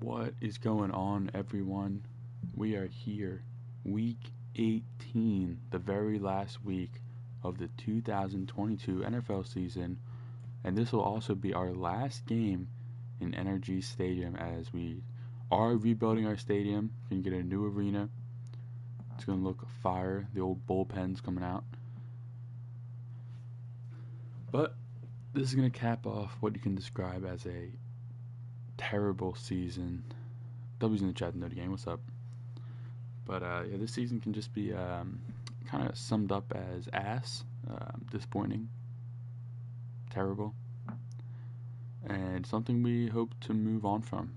What is going on, everyone? We are here, week 18, the very last week of the 2022 NFL season, and this will also be our last game in NRG Stadium as we are rebuilding our stadium. We're going to get a new arena. It's going to look fire. The old bullpen's coming out. But this is going to cap off what you can describe as a terrible season. W's in the chat, know the game. What's up? But yeah, this season can just be kind of summed up as ass, disappointing, terrible, and something we hope to move on from.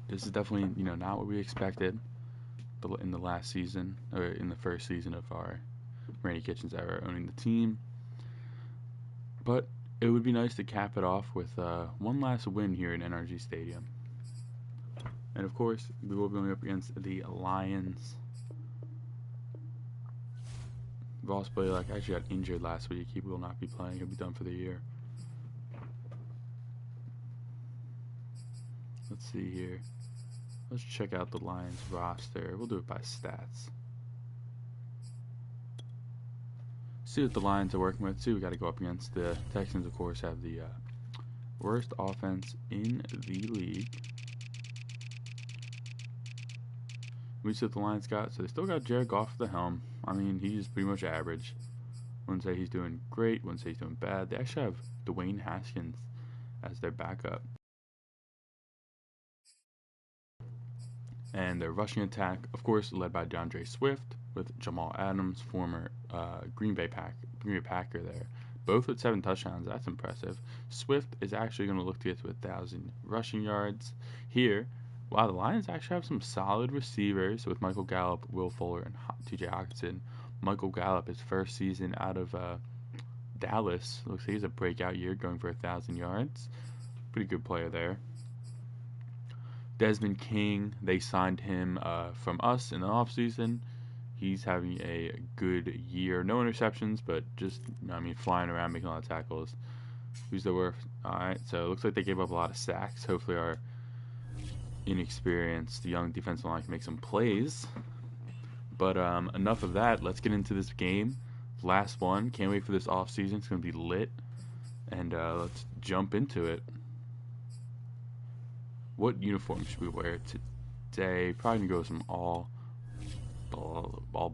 This is definitely not what we expected in the last season, or in the first season of our Randy Kitchens era owning the team. But it would be nice to cap it off with one last win here in NRG Stadium. And of course, we will be going up against the Lions. Ross Blaylock actually got injured last week. He will not be playing. He'll be done for the year. Let's see here. Let's check out the Lions roster. We'll do it by stats. See what the Lions are working with. See, we got to go up against the Texans. Of course, have the worst offense in the league. We see what the Lions got. So they still got Jared Goff at the helm. I mean, he's pretty much average. Wouldn't say he's doing great. Wouldn't say he's doing bad. They actually have Dwayne Haskins as their backup. And their rushing attack, of course, led by DeAndre Swift with Jamal Adams, former Green Bay Packer there. Both with 7 touchdowns. That's impressive. Swift is actually going to look to get to 1,000 rushing yards here. Wow, the Lions actually have some solid receivers with Michael Gallup, Will Fuller, and T.J. Hockenson. Michael Gallup, his first season out of Dallas, looks like he's a breakout year, going for 1,000 yards. Pretty good player there. Desmond King, they signed him from us in the offseason. He's having a good year. No interceptions, but just, flying around, making a lot of tackles. Who's the worst? All right, so it looks like they gave up a lot of sacks. Hopefully our inexperienced young defensive line can make some plays. But enough of that. Let's get into this game. Last one. Can't wait for this offseason. It's going to be lit. And let's jump into it. What uniform should we wear today? Probably going to go with some all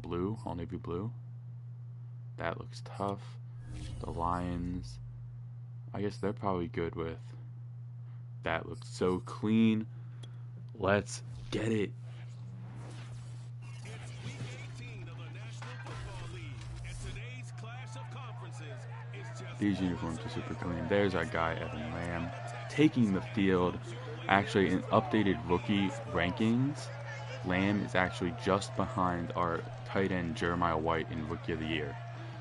blue, all navy blue. That looks tough. The Lions, I guess they're probably good with. That looks so clean. Let's get it. These uniforms are super clean. There's our guy, Evan Lamb, taking the field. Actually, in updated rookie rankings, Lamb is actually just behind our tight end Jeremiah White in Rookie of the Year.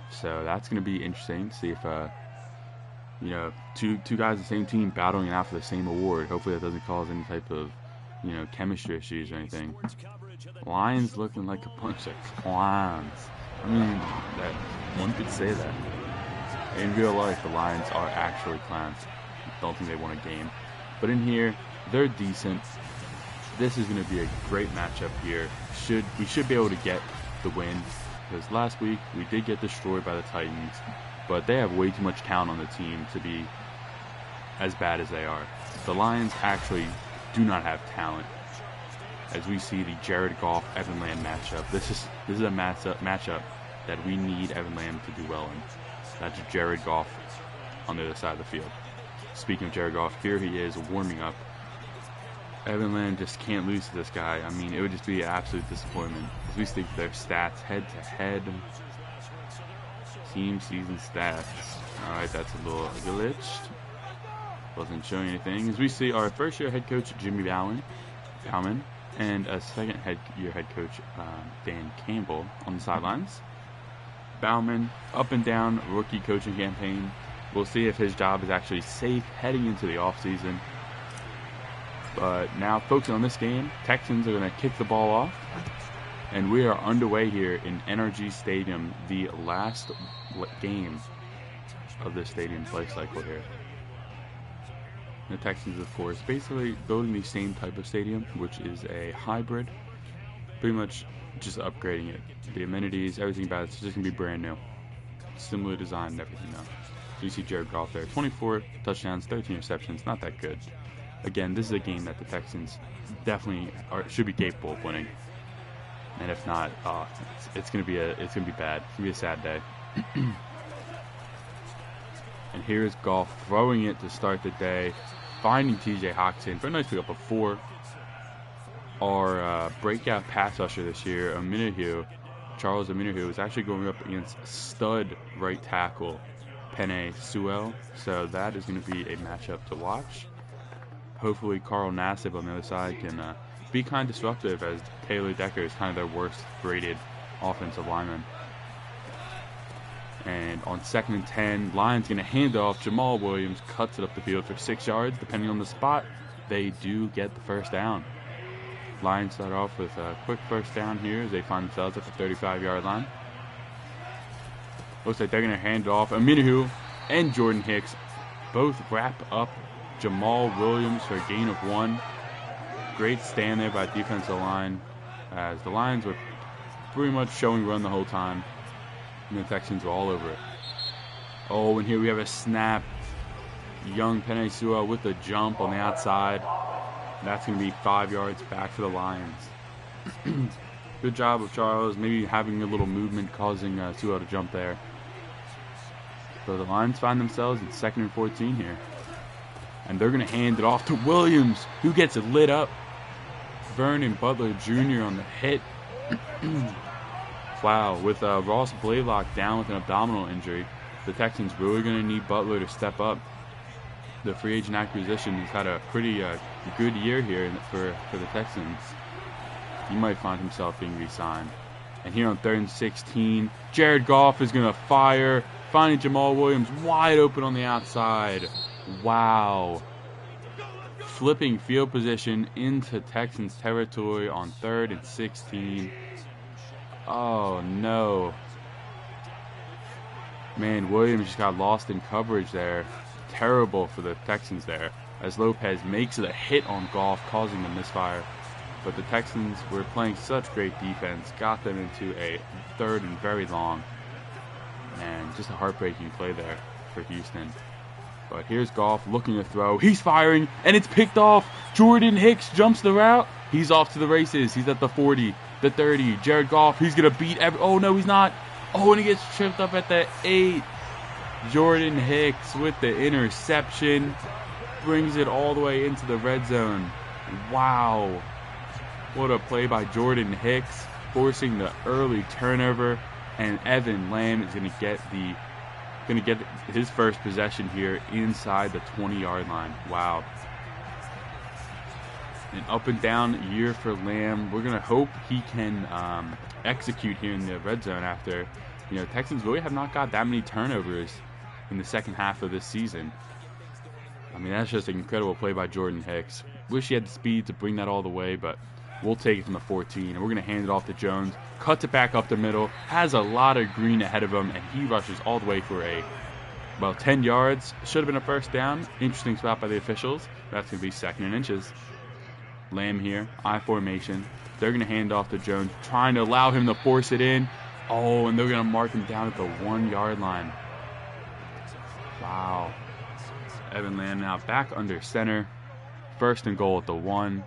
So that's going to be interesting to see if two guys on the same team battling out for the same award. Hopefully that doesn't cause any type of chemistry issues or anything. Lions looking like a bunch of clowns. I mean, that one could say that. In real life, the Lions are actually clowns. Don't think they won a game. But in here, they're decent. This is going to be a great matchup here. We should be able to get the win, because last week we did get destroyed by the Titans, but they have way too much talent on the team to be as bad as they are. The Lions actually do not have talent. As we see the Jared Goff Evan Lamb matchup, this is a matchup that we need Evan Lamb to do well in. That's Jared Goff on the other side of the field. Speaking of Jared Goff, here he is warming up. Evan Lamb just can't lose to this guy. I mean, it would just be an absolute disappointment. As we see their stats head-to-head. Team season stats. Alright, that's a little glitched. Wasn't showing anything. As we see our first-year head coach, Jimmy Bauman, and a second-year head coach, Dan Campbell, on the sidelines. Bauman, up and down rookie coaching campaign. We'll see if his job is actually safe heading into the offseason. But now, focusing on this game, Texans are going to kick the ball off. And we are underway here in NRG Stadium, the last game of the stadium play cycle here. The Texans, of course, basically building the same type of stadium, which is a hybrid. Pretty much just upgrading it. The amenities, everything about it's just going to be brand new. Similar design and everything though. So you see Jared Goff there. 24 touchdowns, 13 receptions. Not that good. Again, this is a game that the Texans definitely should be capable of winning. And if not, it's gonna be bad. It's gonna be a sad day. And here's Goff throwing it to start the day, finding T.J. Hockenson for a nice pickup of 4. Our breakout pass rusher this year, Charles Omenihu, is actually going up against stud right tackle Penei Sewell. So that is going to be a matchup to watch. Hopefully, Carl Nassib on the other side can be kind of disruptive, as Taylor Decker is kind of their worst graded offensive lineman. And on 2nd and 10, Lions going to hand off. Jamal Williams cuts it up the field for 6 yards. Depending on the spot, they do get the first down. Lions start off with a quick first down here as they find themselves at the 35-yard line. Looks like they're going to hand it off. Omenihu and Jordan Hicks both wrap up Jamal Williams for a gain of 1. Great stand there by the defensive line, as the Lions were pretty much showing run the whole time, and the Texans were all over it. Oh, and here we have a snap. Young Penei Sewell with a jump on the outside. That's going to be 5 yards back for the Lions. Good job of Charles, maybe having a little movement causing Sewell to jump there. So the Lions find themselves in 2nd and 14 here. And they're going to hand it off to Williams, who gets it lit up. Vernon Butler Jr. on the hit. Wow, with Ross Blaylock down with an abdominal injury, the Texans really going to need Butler to step up. The free agent acquisition has had a pretty good year here for the Texans. He might find himself being re-signed. And here on 3rd and 16, Jared Goff is going to fire, finding Jamal Williams wide open on the outside. Wow. Flipping field position into Texans territory on 3rd and 16. Oh, no. Man, Williams just got lost in coverage there. Terrible for the Texans there, as Lopez makes it a hit on Goff, causing the misfire. But the Texans were playing such great defense, got them into a 3rd and very long. And just a heartbreaking play there for Houston. But here's Goff looking to throw. He's firing, and it's picked off. Jordan Hicks jumps the route. He's off to the races. He's at the 40, the 30. Jared Goff, he's going to beat oh, no, he's not. Oh, and he gets tripped up at the 8. Jordan Hicks with the interception. Brings it all the way into the red zone. Wow. What a play by Jordan Hicks, forcing the early turnover. And Evan Lamb is going to get his first possession here inside the 20-yard line. Wow. An up and down year for Lamb. We're going to hope he can execute here in the red zone after, Texans really have not got that many turnovers in the second half of this season. I mean, that's just an incredible play by Jordan Hicks. Wish he had the speed to bring that all the way, but we'll take it from the 14. And we're going to hand it off to Jones. Cuts it back up the middle. Has a lot of green ahead of him, and he rushes all the way for 10 yards. Should have been a first down. Interesting spot by the officials. That's going to be 2nd and inches. Lamb here, I formation. They're going to hand off to Jones, trying to allow him to force it in. Oh, and they're going to mark him down at the 1-yard line. Wow. Evan Lamb now back under center. 1st and goal at the 1.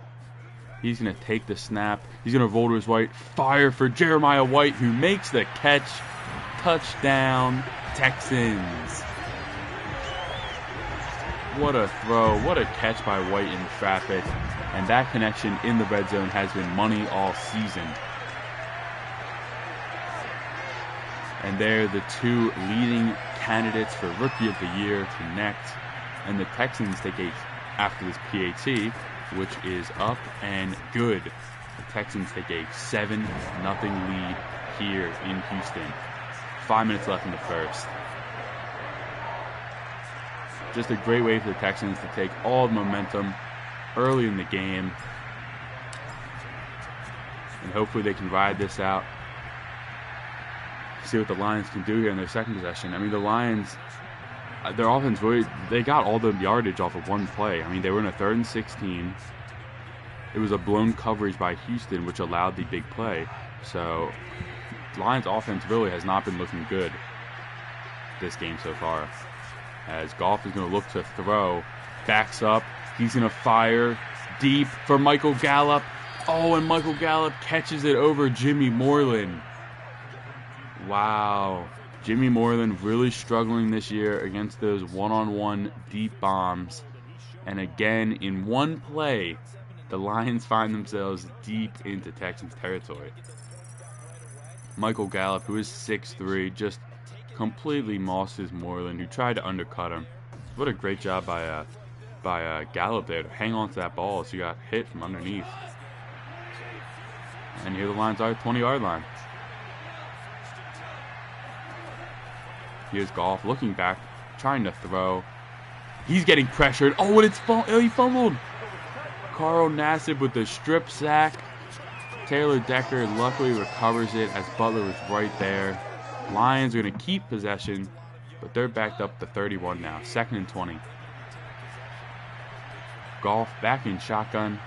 He's going to take the snap. He's going to roll to his right. Fire for Jeremiah White, who makes the catch. Touchdown, Texans. What a throw. What a catch by White in traffic. And that connection in the red zone has been money all season. And they're the 2 leading candidates for Rookie of the Year connect. And the Texans take after this PAT, which is up and good. The Texans take a 7-0 lead here in Houston. 5 minutes left in the first. Just a great way for the Texans to take all the momentum early in the game. And hopefully they can ride this out. See what the Lions can do here in their second possession. I mean, the Lions, their offense really, they got all the yardage off of one play. I mean, they were in a 3rd and 16. It was a blown coverage by Houston, which allowed the big play. So, Lions offense really has not been looking good this game so far. As Goff is going to look to throw, backs up, he's going to fire deep for Michael Gallup. Oh, and Michael Gallup catches it over Jimmy Moreland. Wow. Jimmy Moreland really struggling this year against those one-on-one deep bombs. And again, in one play, the Lions find themselves deep into Texans territory. Michael Gallup, who is 6'3", just completely mosses Moreland, who tried to undercut him. What a great job by Gallup there to hang on to that ball so he got hit from underneath. And here the Lions are at the 20-yard line. Here's Goff looking back, trying to throw. He's getting pressured. Oh, and he fumbled. Carl Nassib with the strip sack. Taylor Decker luckily recovers it as Butler was right there. Lions are going to keep possession, but they're backed up to 31 now. 2nd and 20. Goff back in shotgun.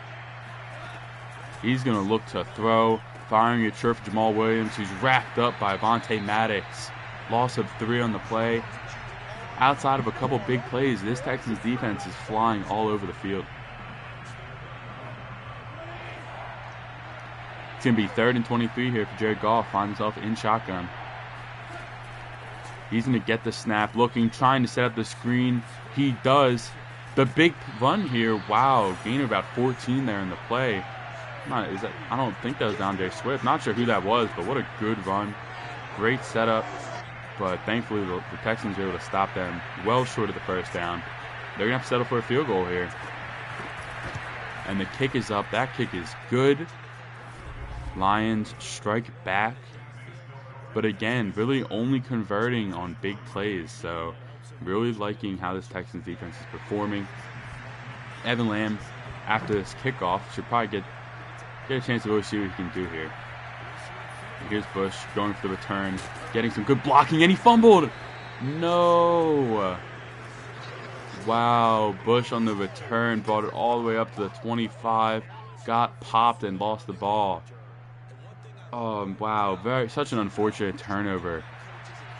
He's going to look to throw. Firing a trip for Jamal Williams, who's wrapped up by Avonte Maddox. Loss of 3 on the play. Outside of a couple big plays, this Texans defense is flying all over the field. It's going to be 3rd and 23 here for Jared Goff. Finds himself in shotgun. He's going to get the snap, trying to set up the screen. He does. The big run here, wow, gain of about 14 there in the play. I don't think that was DeAndre Swift. Not sure who that was, but what a good run. Great setup. But thankfully, the Texans were able to stop them well short of the first down. They're going to have to settle for a field goal here. And the kick is up. That kick is good. Lions strike back. But again, really only converting on big plays. So, really liking how this Texans defense is performing. Evan Lamb, after this kickoff, should probably get a chance to really see what he can do here. Here's Bush going for the return, getting some good blocking, and he fumbled. No. Wow, Bush on the return brought it all the way up to the 25, got popped and lost the ball. Oh, wow, such an unfortunate turnover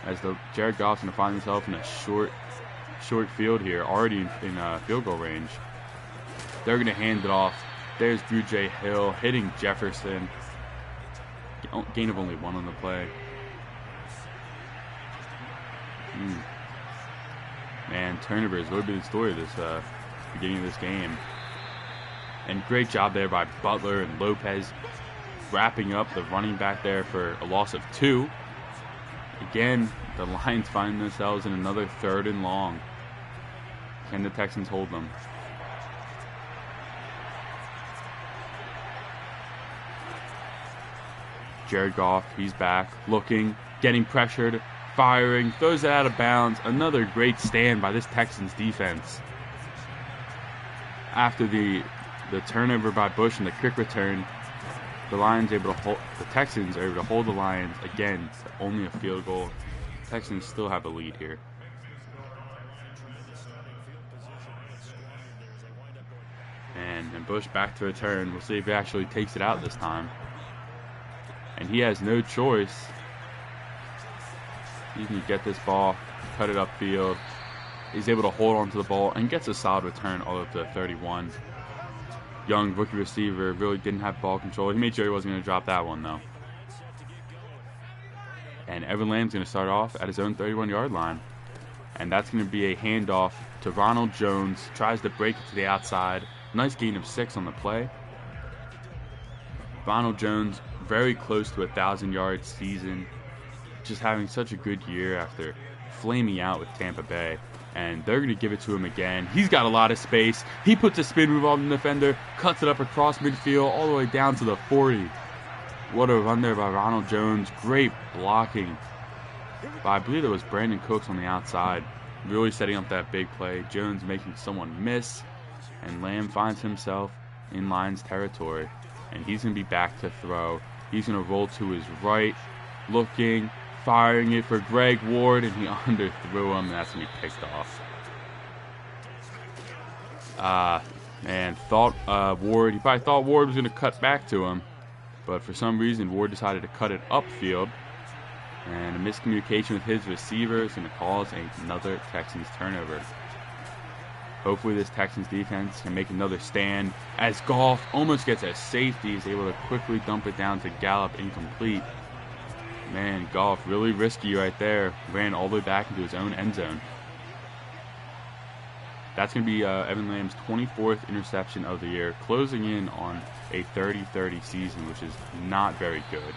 as Jared Goff's going to find himself in a short field here, already in field goal range. They're going to hand it off. There's Drew J. Hill hitting Jefferson. Gain of only 1 on the play. Man, turnovers would be the story of this beginning of this game. And great job there by Butler and Lopez, wrapping up the running back there for a loss of 2. Again, the Lions find themselves in another 3rd and long. Can the Texans hold them? Jared Goff, he's back, looking, getting pressured, firing, throws it out of bounds. Another great stand by this Texans defense. After the turnover by Bush and the quick return, the Texans are able to hold the Lions again to only a field goal. Texans still have a lead here. And Bush back to return. We'll see if he actually takes it out this time. And he has no choice. He can get this ball, cut it upfield. He's able to hold on to the ball and gets a solid return all up to 31. Young rookie receiver, really didn't have ball control. He made sure he wasn't going to drop that one, though. And Evan Lamb's going to start off at his own 31-yard line. And that's going to be a handoff to Ronald Jones. Tries to break it to the outside. Nice gain of 6 on the play. Ronald Jones, very close to a 1,000-yard season. Just having such a good year after flaming out with Tampa Bay. And they're going to give it to him again. He's got a lot of space. He puts a spin move on the defender, cuts it up across midfield all the way down to the 40. What a run there by Ronald Jones. Great blocking. But I believe it was Brandon Cooks on the outside, really setting up that big play. Jones making someone miss. And Lamb finds himself in Lions territory. And he's going to be back to throw. He's going to roll to his right, looking, firing it for Greg Ward, and he underthrew him, and that's going to be picked off. Man, he probably thought Ward was going to cut back to him, but for some reason, Ward decided to cut it upfield, and a miscommunication with his receiver is going to cause another Texans turnover. Hopefully this Texans defense can make another stand, as Goff almost gets a safety. He's able to quickly dump it down to Gallup, incomplete. Man, Goff really risky right there. Ran all the way back into his own end zone. That's going to be Evan Lamb's 24th interception of the year, closing in on a 30-30 season, which is not very good.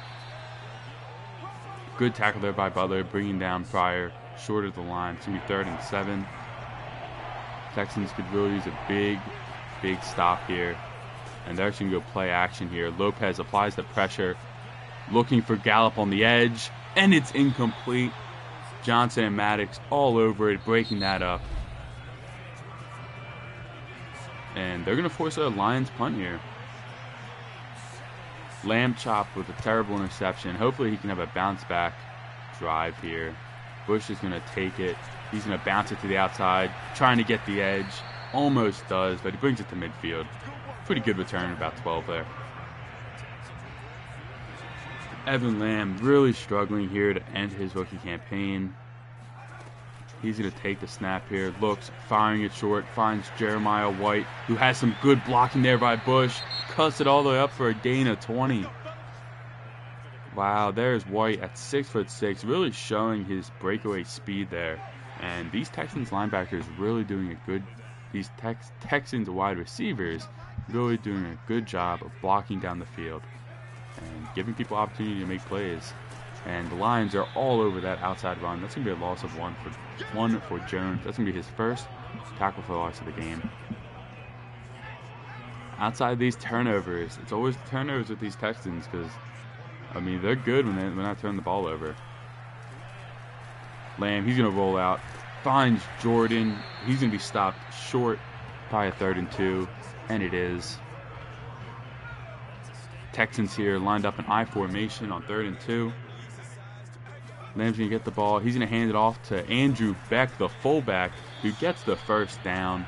Good tackle there by Butler, bringing down Pryor short of the line. It's going to be 3rd and 7. Texans could really use a big stop here. And they're actually going to go play action here. Lopez applies the pressure, looking for Gallup on the edge, and it's incomplete. Johnson and Maddox all over it, breaking that up. And they're going to force a Lions punt here. Lamb chopped with a terrible interception. Hopefully he can have a bounce back drive here. Bush is going to take it. He's going to bounce it to the outside, trying to get the edge. Almost does, but he brings it to midfield. Pretty good return, about 12 there. Evan Lamb really struggling here to end his rookie campaign. He's going to take the snap here, looks, firing it short, finds Jeremiah White, who has some good blocking there by Bush, cuts it all the way up for a gain of 20. Wow, there's White at 6'6", really showing his breakaway speed there. And these Texans linebackers really doing a good, these Texans wide receivers really doing a good job of blocking down the field and giving people opportunity to make plays. And the Lions are all over that outside run. That's going to be a loss of one for Jones. That's going to be his first tackle for loss of the game. Outside these turnovers, it's always turnovers with these Texans because, I mean, they're good when they're not turning the ball over. Lamb, he's going to roll out, finds Jordan. He's going to be stopped short, probably a 3rd and 2, and it is. Texans here lined up an I formation on 3rd and 2. Lamb's going to get the ball. He's going to hand it off to Andrew Beck, the fullback, who gets the first down,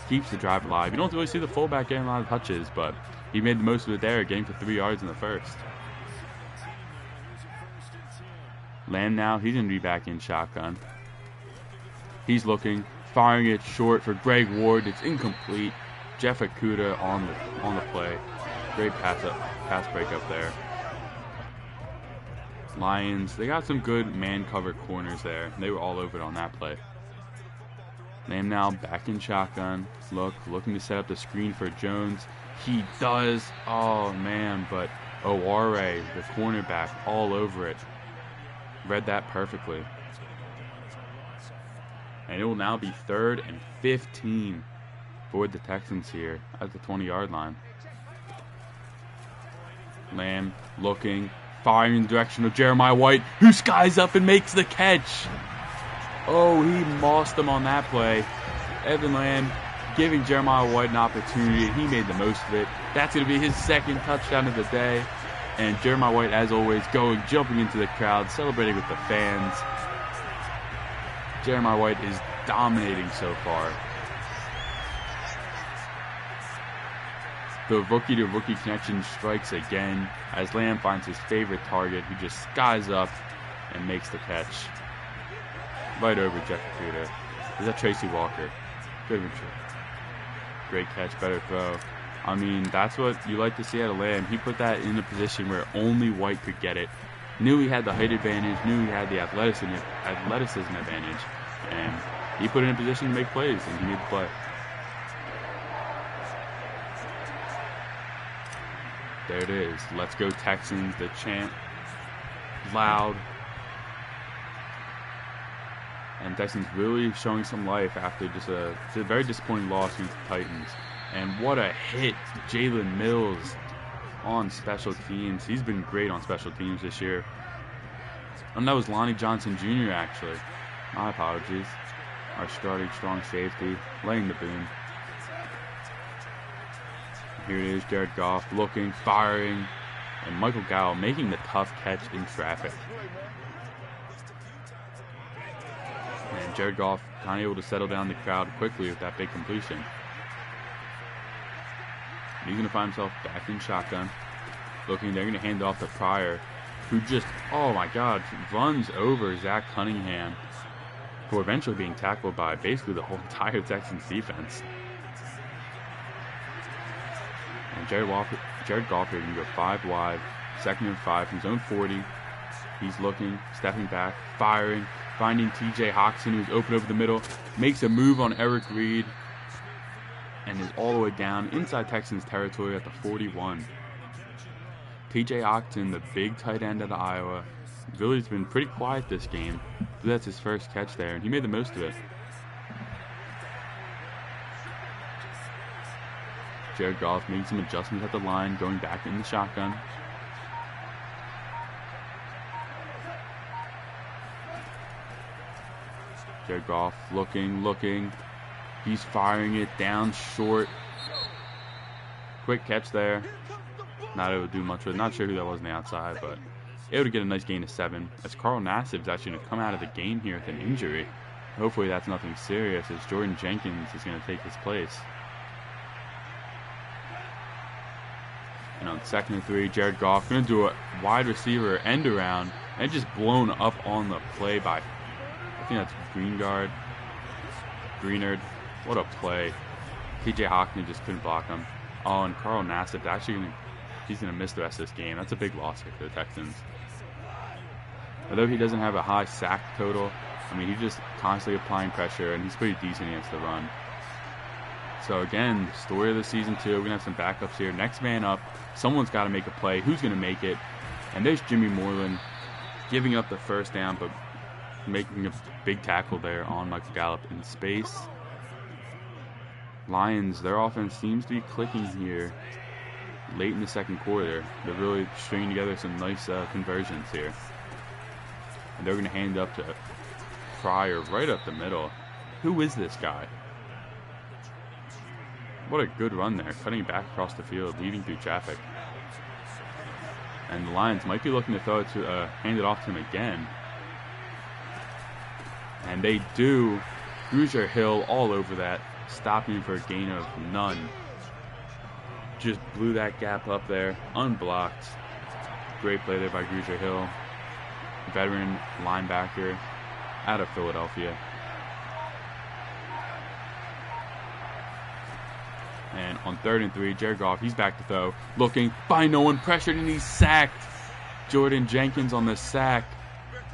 keeps the drive alive. You don't really see the fullback getting a lot of touches, but he made the most of it there, getting for 3 yards in the first. Lamb now, he's going to be back in shotgun. He's looking, firing it short for Greg Ward. It's incomplete. Jeff Okudah on the play. Great pass break up there. Lions, they got some good man-cover corners there. They were all over it on that play. Lamb now back in shotgun. Looking to set up the screen for Jones. He does. Oh, man, but Oware, the cornerback, all over it. Read that perfectly. And it will now be 3rd and 15 for the Texans here at the 20-yard line. Lamb looking, firing in the direction of Jeremiah White, who skies up and makes the catch. Oh, he mossed him on that play. Evan Lamb giving Jeremiah White an opportunity, and he made the most of it. That's going to be his 2nd touchdown of the day. And Jeremiah White, as always, jumping into the crowd, celebrating with the fans. Jeremiah White is dominating so far. The rookie-to-rookie connection strikes again as Lamb finds his favorite target, who just skies up and makes the catch. Right over Jeff Okudah. Is that Tracy Walker? Good return. Great catch, better throw. I mean, that's what you like to see out of Lamb. He put that in a position where only White could get it. Knew he had the height advantage, knew he had the athleticism advantage, and he put it in a position to make plays, and he made the play. There it is. Let's go Texans, the chant. Loud. And Texans really showing some life after just a very disappointing loss against the Titans. And what a hit, Jalen Mills on special teams. He's been great on special teams this year. And that was Lonnie Johnson Jr. actually. My apologies. Our starting strong safety, laying the boom. Here it is, Jared Goff looking, firing, and Michael Gallup making the tough catch in traffic. Jared Goff kind of able to settle down the crowd quickly with that big completion. He's going to find himself back in shotgun. Looking, they're going to hand it off to Pryor, who just, oh my God, runs over Zach Cunningham for eventually being tackled by basically the whole entire Texans defense. And Jared Goff here can go 5 wide, 2nd and 5 from his own 40. He's looking, stepping back, firing, finding TJ Hawkinson, who's open over the middle, makes a move on Eric Reed, and is all the way down inside Texans territory at the 41. TJ Hawkinson, the big tight end out of Iowa, really has been pretty quiet this game, but that's his first catch there, and he made the most of it. Jared Goff making some adjustments at the line, going back in the shotgun. Jared Goff looking. He's firing it down short. Quick catch there. Not able to do much with it. Not sure who that was on the outside, but able to get a nice gain of 7. As Carl Nassib's actually going to come out of the game here with an injury. Hopefully that's nothing serious, as Jordan Jenkins is going to take his place. And on 2nd and 3, Jared Goff going to do a wide receiver end around, and just blown up on the play by, I think that's Greenard. What a play. TJ Hawkinson just couldn't block him. Oh, and Carl Nassib actually he's going to miss the rest of this game. That's a big loss here for the Texans. Although he doesn't have a high sack total, I mean, he's just constantly applying pressure, and he's pretty decent against the run. So again, story of the season 2. We're going to have some backups here. Next man up. Someone's got to make a play. Who's going to make it? And there's Jimmy Moreland giving up the first down, but making a big tackle there on Michael Gallup in space. Lions, their offense seems to be clicking here late in the 2nd quarter. They're really stringing together some nice conversions here. And they're going to hand up to Pryor right up the middle. Who is this guy? What a good run there, cutting back across the field, leading through traffic. And the Lions might be looking to throw it to hand it off to him again. And they do. Grugier Hill all over that, stopping for a gain of none. Just blew that gap up there, unblocked. Great play there by Grugier Hill, veteran linebacker out of Philadelphia. And on 3rd and 3, Jared Goff, he's back to throw. Looking, by no one, pressured, and he's sacked. Jordan Jenkins on the sack.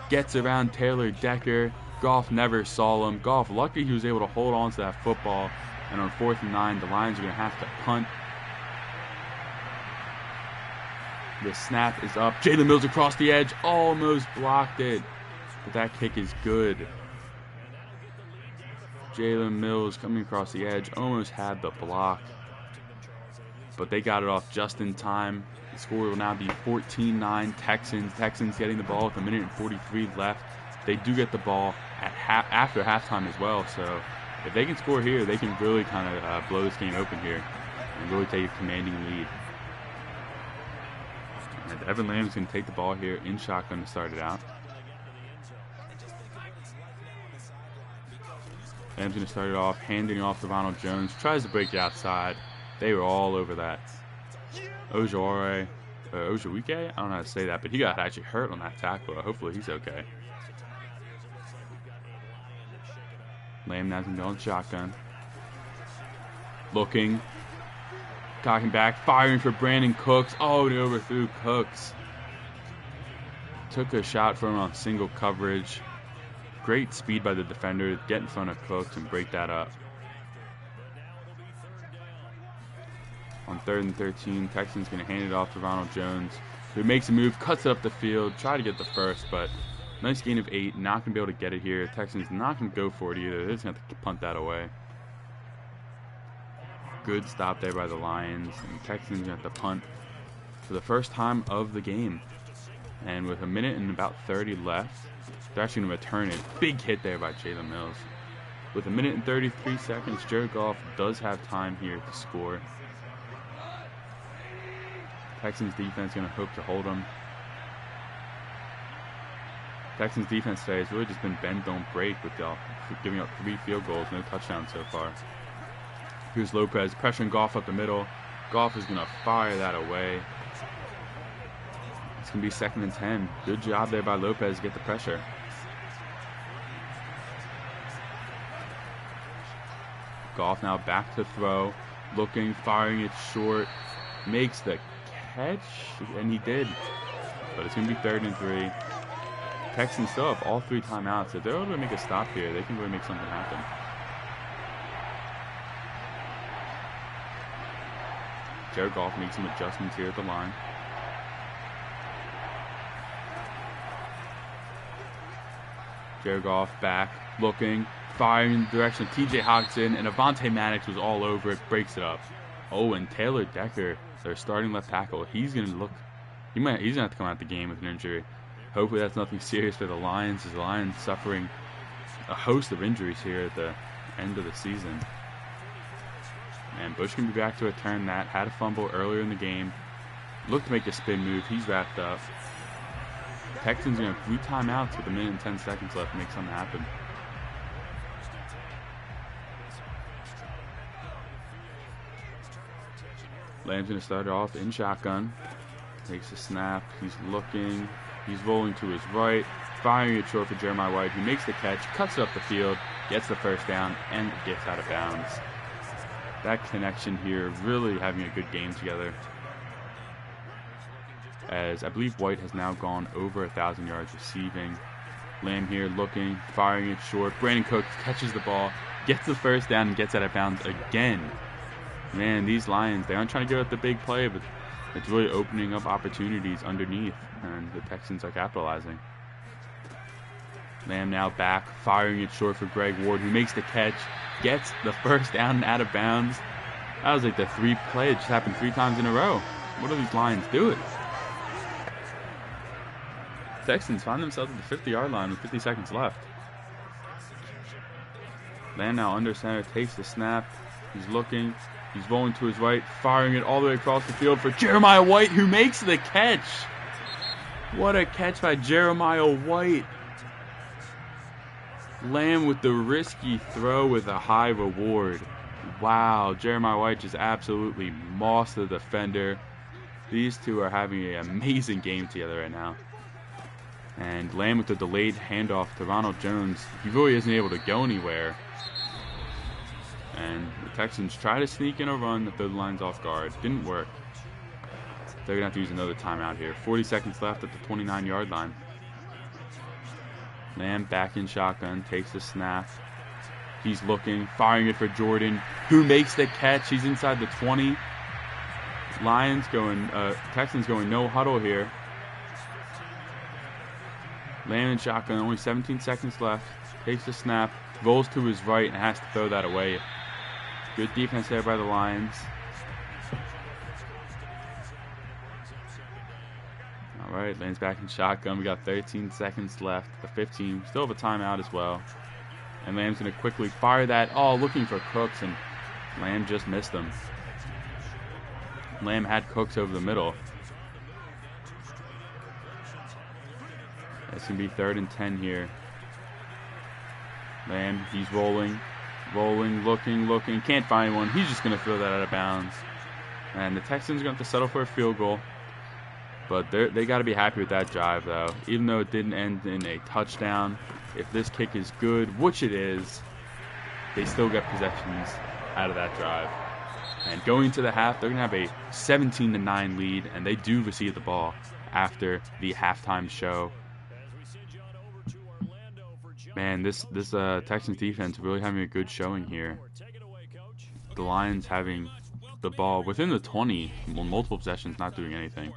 Gets around Taylor Decker. Goff never saw him. Goff, lucky he was able to hold on to that football. And on 4th and 9, the Lions are going to have to punt. The snap is up. Jalen Mills across the edge. Almost blocked it. But that kick is good. Jalen Mills coming across the edge, almost had the block, but they got it off just in time. The score will now be 14-9 Texans. Texans getting the ball with 1:43 left. They do get the ball at after halftime as well, so if they can score here, they can really kind of blow this game open here and really take a commanding lead. And Evan Lamb's going to take the ball here in shotgun to start it out. Lamb's going to start it off, handing off to Ronald Jones. Tries to break it outside. They were all over that. Ojawike, I don't know how to say that, but he got actually hurt on that tackle. Hopefully he's okay. Lamb now can go on shotgun. Looking. Cocking back. Firing for Brandon Cooks. Oh, he overthrew Cooks. Took a shot from him on single coverage. Great speed by the defender to get in front of Cooks and break that up. On 3rd and 13, Texans going to hand it off to Ronald Jones, who makes a move, cuts it up the field, try to get the first, but nice gain of 8. Not going to be able to get it here. Texans not going to go for it either. They're just going to have to punt that away. Good stop there by the Lions. And Texans going to have to punt for the first time of the game. And with 1 minute and about 30 left, they're actually going to return it. Big hit there by Jalen Mills. With 1 minute and 33 seconds, Jared Goff does have time here to score. Texans defense going to hope to hold them. Texans defense today has really just been bend don't break with giving up 3 field goals, no touchdowns so far. Here's Lopez pressuring Goff up the middle. Goff is gonna fire that away. It's gonna be 2nd and 10. Good job there by Lopez to get the pressure. Goff now back to throw, looking, firing it short, makes the catch, and he did. But it's going to be 3rd and 3. Texans still have all 3 timeouts. If they're able to make a stop here, they can really make something happen. Jared Goff makes some adjustments here at the line. Jared Goff back, looking, firing in the direction of TJ Hockenson, and Avonte Maddox was all over it, breaks it up. Oh, and Taylor Decker, their starting left tackle, he's gonna have to come out the game with an injury. Hopefully that's nothing serious for the Lions, as the Lions suffering a host of injuries here at the end of the season. And Bush can be back to return that. Had a fumble earlier in the game. Looked to make a spin move. He's wrapped up. Texans going to have 3 timeouts with 1 minute and 10 seconds left to make something happen. Lamb's going to start it off in shotgun. Takes a snap. He's looking. He's rolling to his right. Firing it short for Jeremiah White, who makes the catch, cuts it up the field, gets the first down, and gets out of bounds. That connection here really having a good game together. As I believe White has now gone over 1,000 yards receiving. Lamb here looking, firing it short. Brandon Cooks catches the ball, gets the first down, and gets out of bounds again. Man, these Lions, they aren't trying to give up the big play, but it's really opening up opportunities underneath, and the Texans are capitalizing. Lamb now back, firing it short for Greg Ward, who makes the catch, gets the first down and out of bounds. That was like the 3 play. It just happened 3 times in a row. What are these Lions doing? Texans find themselves at the 50-yard line with 50 seconds left. Lamb now under center, takes the snap. He's looking. He's rolling to his right, firing it all the way across the field for Jeremiah White, who makes the catch. What a catch by Jeremiah White. Lamb with the risky throw with a high reward. Wow, Jeremiah White just absolutely mossed the defender. These two are having an amazing game together right now. And Lamb with the delayed handoff to Ronald Jones. He really isn't able to go anywhere. And the Texans try to sneak in a run to throw the Lions off guard. Didn't work. They're going to have to use another timeout here. 40 seconds left at the 29-yard line. Lamb back in shotgun, takes the snap. He's looking, firing it for Jordan, who makes the catch. He's inside the 20. Texans going no huddle here. Lamb in shotgun, only 17 seconds left. Takes the snap, rolls to his right, and has to throw that away. Good defense there by the Lions. All right, Lamb's back in shotgun. We got 13 seconds left. The 15, still have a timeout as well. And Lamb's going to quickly fire that. Oh, looking for Cooks, and Lamb just missed him. Lamb had Cooks over the middle. It's going to be 3rd and 10 here. Lamb, he's rolling, looking. Can't find one. He's just going to throw that out of bounds. And the Texans are going to have to settle for a field goal. But they got to be happy with that drive, though. Even though it didn't end in a touchdown, if this kick is good, which it is, they still get possessions out of that drive. And going into the half, they're going to have a 17-9 lead, and they do receive the ball after the halftime show. Man, this Texans defense really having a good showing here. The Lions having the ball within the 20, multiple possessions, not doing anything.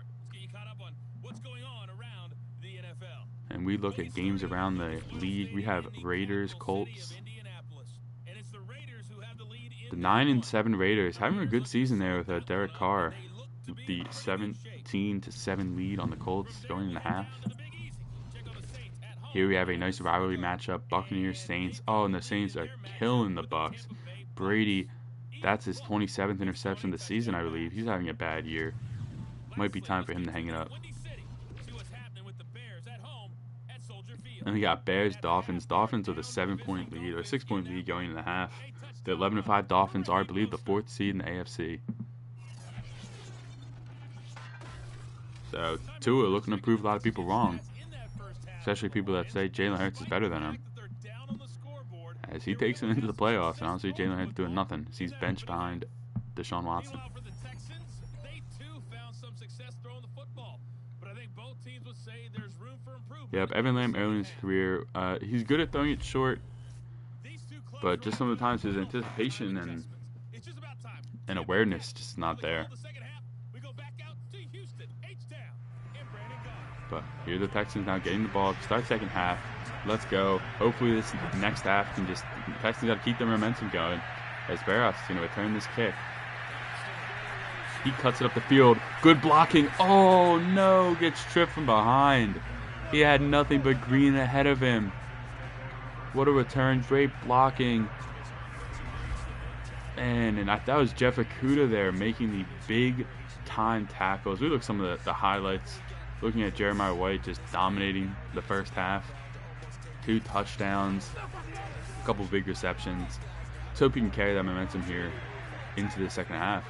And we look at games around the league. We have Raiders, Colts. The 9-7 Raiders having a good season there with Derek Carr. With the 17-7 lead on the Colts going in the half. Here we have a nice rivalry matchup. Buccaneers, Saints. Oh, and the Saints are killing the Bucs. Brady, that's his 27th interception this season, I believe. He's having a bad year. Might be time for him to hang it up. And we got Bears, Dolphins. Dolphins with a 7-point lead, or 6-point lead going into the half. The 11-5 Dolphins are, I believe, the 4th seed in the AFC. So Tua looking to prove a lot of people wrong, especially people that say Jalen Hurts is better than him. As he takes him into the playoffs, and honestly, Jalen Hurts doing nothing. He's benched behind Deshaun Watson. Yep, Evan Lamb early in his career, he's good at throwing it short, but just some of the times his anticipation and awareness just not there. But here the Texans now getting the ball, start second half. Let's go. Hopefully this next half can just, the Texans got to keep their momentum going, as Barros is going to return this kick. He cuts it up the field. Good blocking. Oh no, gets tripped from behind. He had nothing but green ahead of him. What a return. Great blocking. And that was Jeff Okudah there making the big time tackles. We look at some of the highlights. Looking at Jeremiah White just dominating the first half. 2 touchdowns. A couple big receptions. Let's hope he can carry that momentum here into the second half.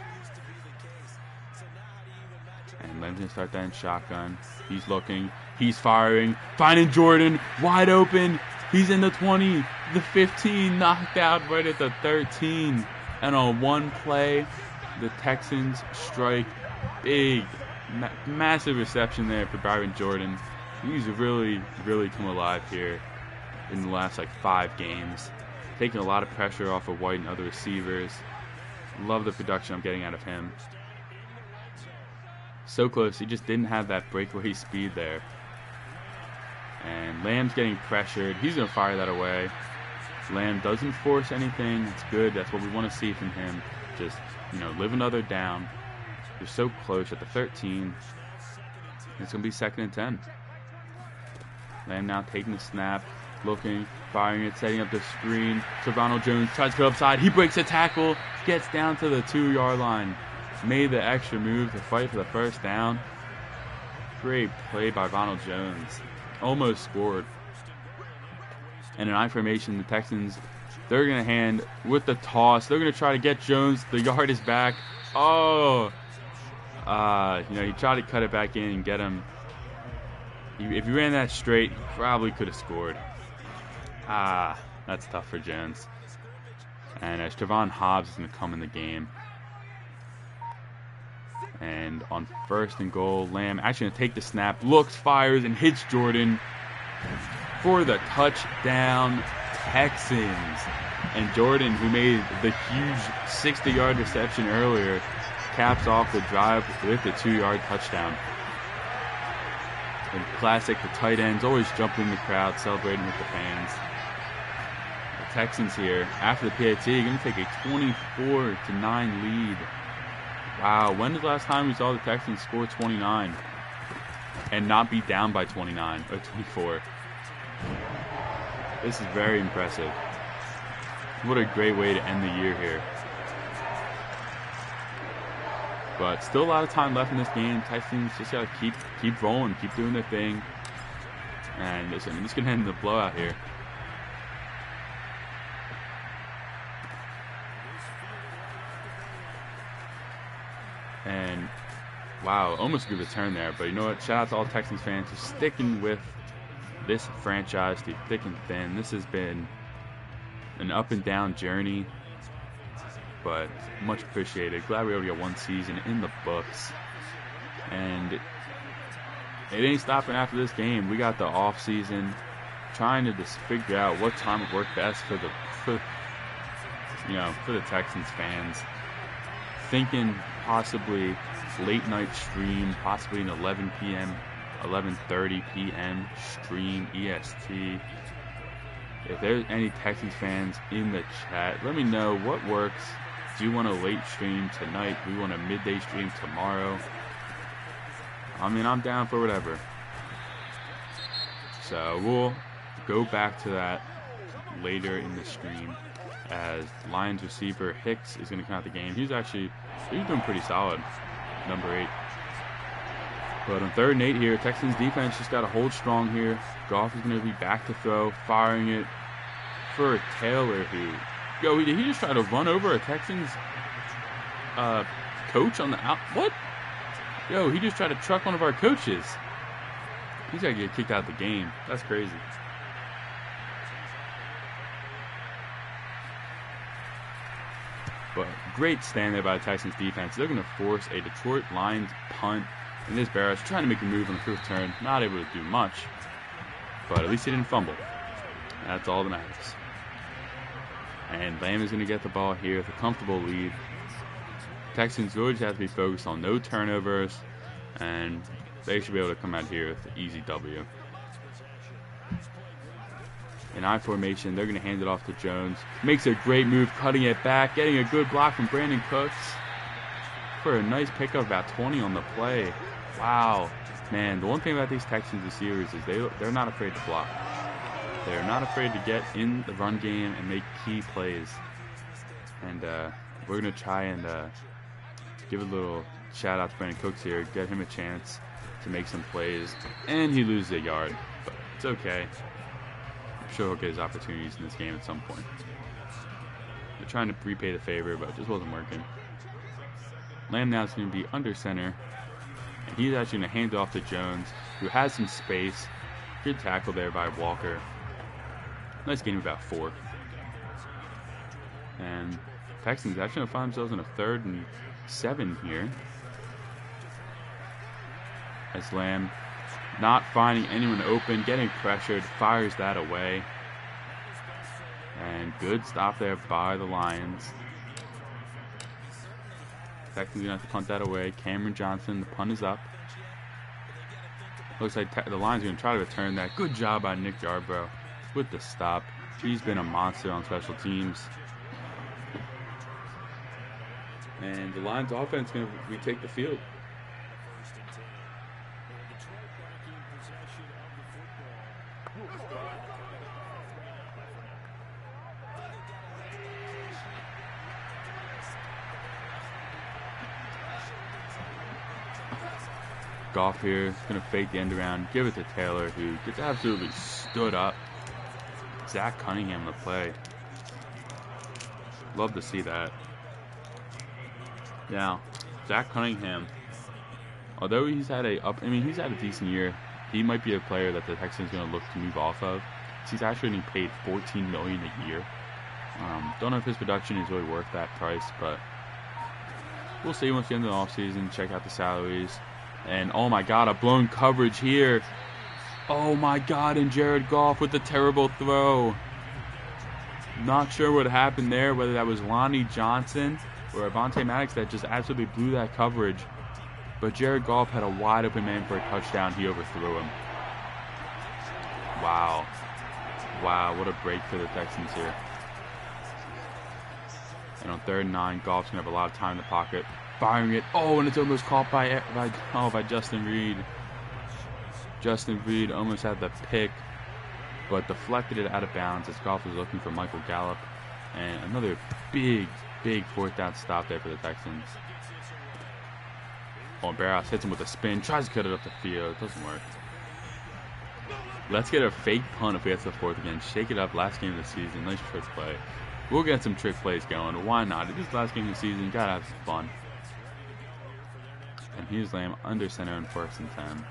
And Lamb's going to start that in shotgun. He's looking. He's firing. Finding Jordan. Wide open. He's in the 20. The 15. Knocked out right at the 13. And on one play, the Texans strike big. Massive reception there for Byron Jordan. He's really come alive here in the last 5 games. Taking a lot of pressure off of White and other receivers. Love the production I'm getting out of him. So close, he just didn't have that breakaway speed there. And Lamb's getting pressured. He's going to fire that away. Lamb doesn't force anything. It's good. That's what we want to see from him. Just, live another down. They're so close at the 13. It's going to be 2nd and 10. Lamb now taking the snap, looking, firing it, setting up the screen. Ronald Jones tries to go upside. He breaks a tackle, gets down to the 2-yard line. Made the extra move to fight for the first down. Great play by Ronald Jones. Almost scored. And in I formation, the Texans, they're going to hand with the toss. They're going to try to get Jones. The yard is back. Oh! He tried to cut it back in and get him. If he ran that straight, he probably could have scored. That's tough for Jones. And as Trevon Hobbs is going to come in the game. And on 1st and goal, Lamb actually going to take the snap, looks, fires, and hits Jordan for the touchdown Texans. And Jordan, who made the huge 60-yard reception earlier, caps off the drive with the 2-yard touchdown. And classic, the tight ends always jumping in the crowd, celebrating with the fans. The Texans here, after the PAT, are going to take a 24-9 lead. Wow, when was the last time we saw the Texans score 29 and not be down by 29 or 24? This is very impressive. What a great way to end the year here. But still a lot of time left in this game. Texans just got to keep rolling, keep doing their thing. And this is going to end the blowout here. And wow, almost a good return there. But you know what? Shout out to all Texans fans for sticking with this franchise through thick and thin. This has been an up and down journey, but much appreciated. Glad we were able to get 1 season in the books. And it ain't stopping after this game. We got the off season, trying to just figure out what time would work best for the Texans fans. Thinking possibly late night stream, possibly an 11 p.m., 11:30 p.m. stream, EST. If there's any Texans fans in the chat, let me know what works. Do you want a late stream tonight? Do we want a midday stream tomorrow? I mean, I'm down for whatever. So we'll go back to that later in the stream, as Lions receiver Hicks is going to come out the game. He's doing pretty solid. Number 8. But on 3rd and 8 here, Texans defense just got to hold strong here. Goff is going to be back to throw, firing it for Taylor, who, yo, did he just try to run over a Texans coach on the out? What? Yo, he just tried to truck one of our coaches. He's got to get kicked out of the game. That's crazy. But great stand there by the Texans defense. They're going to force a Detroit Lions punt. And this Barras trying to make a move on the first turn. Not able to do much. But at least he didn't fumble. That's all that matters. And Lamb is going to get the ball here with a comfortable lead. Texans really just have to be focused on no turnovers. And they should be able to come out here with an easy W. In I formation, they're going to hand it off to Jones. Makes a great move, cutting it back. Getting a good block from Brandon Cooks. For a nice pickup, about 20 on the play. Wow. Man, the one thing about these Texans receivers is they're not afraid to block. They're not afraid to get in the run game and make key plays. And we're going to try and give a little shout out to Brandon Cooks here. Get him a chance to make some plays. And he loses a yard. But it's okay. I'm sure he'll get his opportunities in this game at some point. They're trying to repay the favor, but it just wasn't working. Lamb now is going to be under center. And he's actually going to hand it off to Jones, who has some space. Good tackle there by Walker. Nice game, about 4. And Texans actually going to find themselves in a 3rd and 7 here. As Lamb not finding anyone open, getting pressured, fires that away. And good stop there by the Lions. Texans going to have to punt that away. Cameron Johnson, the punt is up. Looks like the Lions are going to try to return that. Good job by Nick Yarbrough with the stop. He's been a monster on special teams. And the Lions offense is going to retake the field. Goff here is going to fake the end around, give it to Taylor, who gets absolutely stood up. Zach Cunningham the play. Love to see that. Now, Zach Cunningham, although he's had a decent year, he might be a player that the Texans are going to look to move off of. He's actually getting paid $14 million a year. Don't know if his production is really worth that price, but we'll see once we get into the offseason. Check out the salaries. And oh my God, a blown coverage here. Oh my God, and Jared Goff with the terrible throw. Not sure what happened there, whether that was Lonnie Johnson or Avonte Maddox that just absolutely blew that coverage. But Jared Goff had a wide open man for a touchdown. He overthrew him. Wow. Wow, what a break for the Texans here. And on 3rd and 9, Goff's going to have a lot of time in the pocket. Firing it. Oh, and it's almost caught by Justin Reed. Justin Reed almost had the pick, but deflected it out of bounds as Goff was looking for Michael Gallup. And another big 4th down stop there for the Texans. Oh, Barras hits him with a spin. Tries to cut it up the field. It doesn't work. Let's get a fake punt if we get to the 4th again. Shake it up. Last game of the season. Nice trick play. We'll get some trick plays going. Why not? It is the last game of the season. Gotta have some fun. And here's Lamb under center in 1st and 10.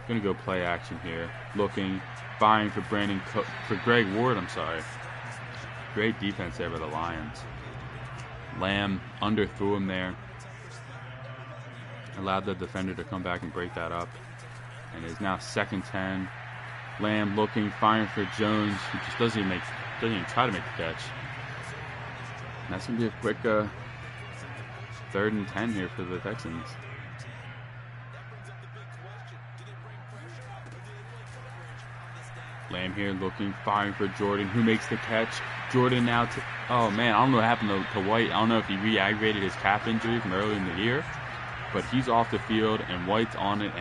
Gonna go play action here. Looking, firing for Greg Ward, I'm sorry. Great defense there by the Lions. Lamb underthrew him there. Allowed the defender to come back and break that up. And it is now 2nd 10. Lamb looking, firing for Jones, who just doesn't even try to make the catch. And that's gonna be a quick 3rd and 10 here for the Texans. Lamb here looking, firing for Jordan, who makes the catch. Jordan now, oh man, I don't know what happened to White. I don't know if he re-aggravated his calf injury from earlier in the year, but he's off the field and White's on it.